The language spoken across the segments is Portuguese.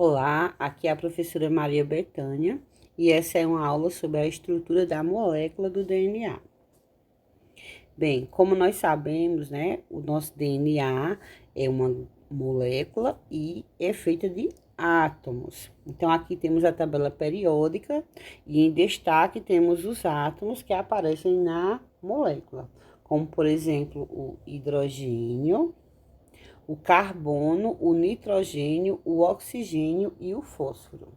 Olá, aqui é a professora Maria Bethânia e essa é uma aula sobre a estrutura da molécula do DNA. Bem, como nós sabemos, né, o nosso DNA é uma molécula e é feita de átomos. Então, aqui temos a tabela periódica e em destaque temos os átomos que aparecem na molécula, como por exemplo o hidrogênio, o carbono, o nitrogênio, o oxigênio e o fósforo.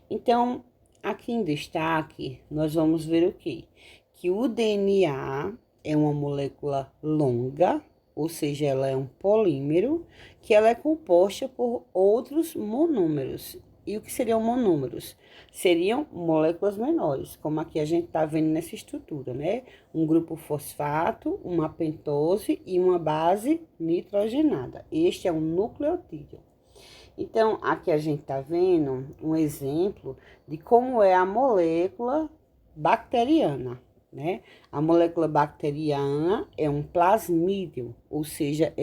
Então, aqui em destaque, nós vamos ver o quê? Que o DNA é uma molécula longa, ou seja, ela é um polímero, que ela é composta por outros monômeros. E o que seriam monômeros? Seriam moléculas menores, como aqui a gente está vendo nessa estrutura, né? Um grupo fosfato, uma pentose e uma base nitrogenada. Este é um nucleotídeo. Então, aqui a gente está vendo um exemplo de como é a molécula bacteriana, né? A molécula bacteriana é um plasmídio, ou seja,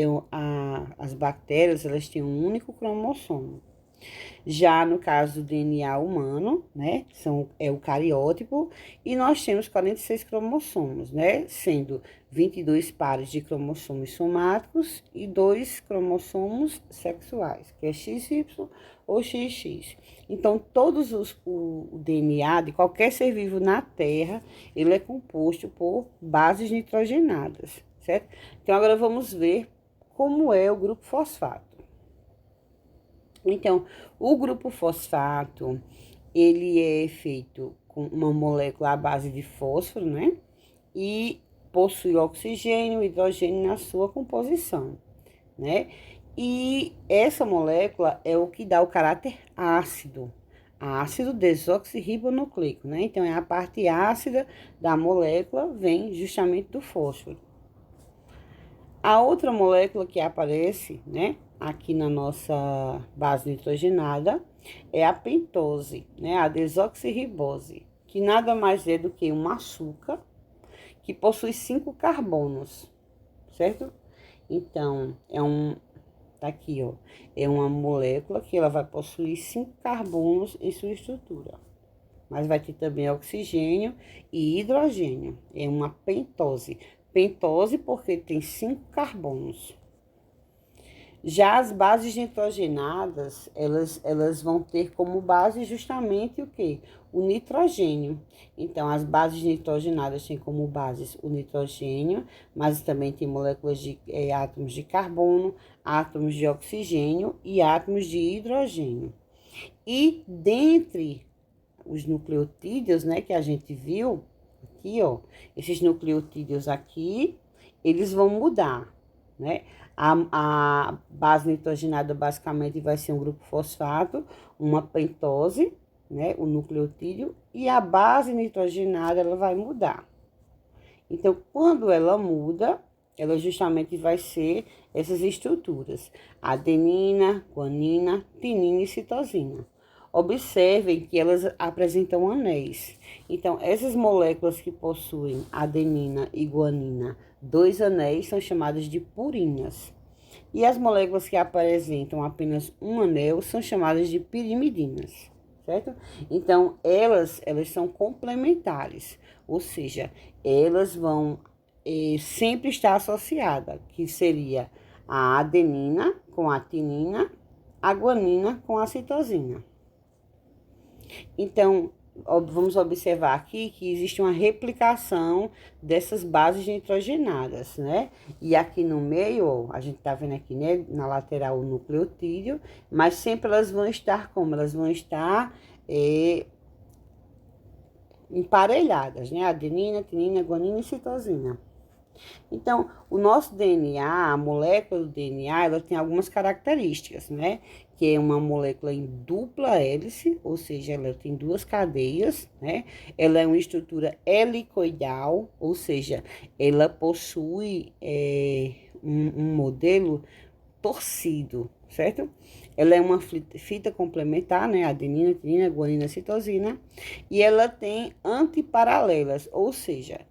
as bactérias elas têm um único cromossomo. Já no caso do DNA humano, né, é o cariótipo, e nós temos 46 cromossomos, né, sendo 22 pares de cromossomos somáticos e 2 cromossomos sexuais, que é XY ou XX. Então, o DNA de qualquer ser vivo na Terra, ele é composto por bases nitrogenadas, certo? Então, agora vamos ver como é o grupo fosfato. Então, o grupo fosfato, ele é feito com uma molécula à base de fósforo, né? E possui oxigênio e hidrogênio na sua composição, né? E essa molécula é o que dá o caráter ácido, ácido desoxirribonucleico, né? Então, é a parte ácida da molécula, vem justamente do fósforo. A outra molécula que aparece, né, aqui na nossa base nitrogenada é a pentose, né, a desoxirribose, que nada mais é do que um açúcar que possui 5 carbonos, certo? Então, tá aqui, ó, é uma molécula que ela vai possuir 5 carbonos em sua estrutura. Mas vai ter também oxigênio e hidrogênio. É uma pentose. Pentose porque tem 5 carbonos. Já as bases nitrogenadas, elas vão ter como base justamente o quê? O nitrogênio. Então, as bases nitrogenadas têm como bases o nitrogênio, mas também tem moléculas de átomos de carbono, átomos de oxigênio e átomos de hidrogênio. E dentre os nucleotídeos, né, que a gente viu aqui, ó, esses nucleotídeos aqui, eles vão mudar, né? A base nitrogenada basicamente vai ser um grupo fosfato, uma pentose, né, o nucleotídeo, e a base nitrogenada ela vai mudar. Então, quando ela muda, ela justamente vai ser essas estruturas: adenina, guanina, timina e citosina. Observem que elas apresentam anéis. Então, essas moléculas que possuem adenina e guanina, 2 anéis, são chamadas de purinas. E as moléculas que apresentam apenas um anel são chamadas de pirimidinas, certo? Então, elas são complementares, ou seja, elas vão sempre estar associadas, que seria a adenina com a timina, a guanina com a citosina. Então, vamos observar aqui que existe uma replicação dessas bases nitrogenadas, né? E aqui no meio, ó, a gente tá vendo aqui, né, na lateral o nucleotídeo, mas sempre elas vão estar como? Elas vão estar emparelhadas, né? Adenina, timina, guanina e citosina. Então, o nosso DNA, a molécula do DNA, ela tem algumas características, né? Que é uma molécula em dupla hélice, ou seja, ela tem 2 cadeias, né? Ela é uma estrutura helicoidal, ou seja, ela possui um modelo torcido, certo? Ela é uma fita complementar, né? Adenina, timina, guanina, citosina, e ela tem antiparalelas, ou seja,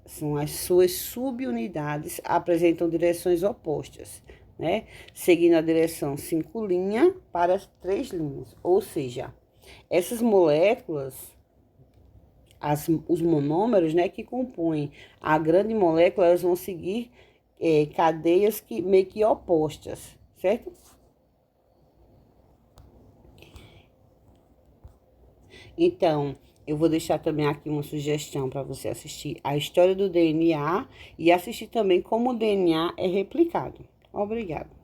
são as suas subunidades, apresentam direções opostas, né? Seguindo a direção 5' para as 3 linhas. Ou seja, essas moléculas, os monômeros, né, que compõem a grande molécula, elas vão seguir cadeias meio que opostas, certo? Então, eu vou deixar também aqui uma sugestão para você assistir a história do DNA e assistir também como o DNA é replicado. Obrigada.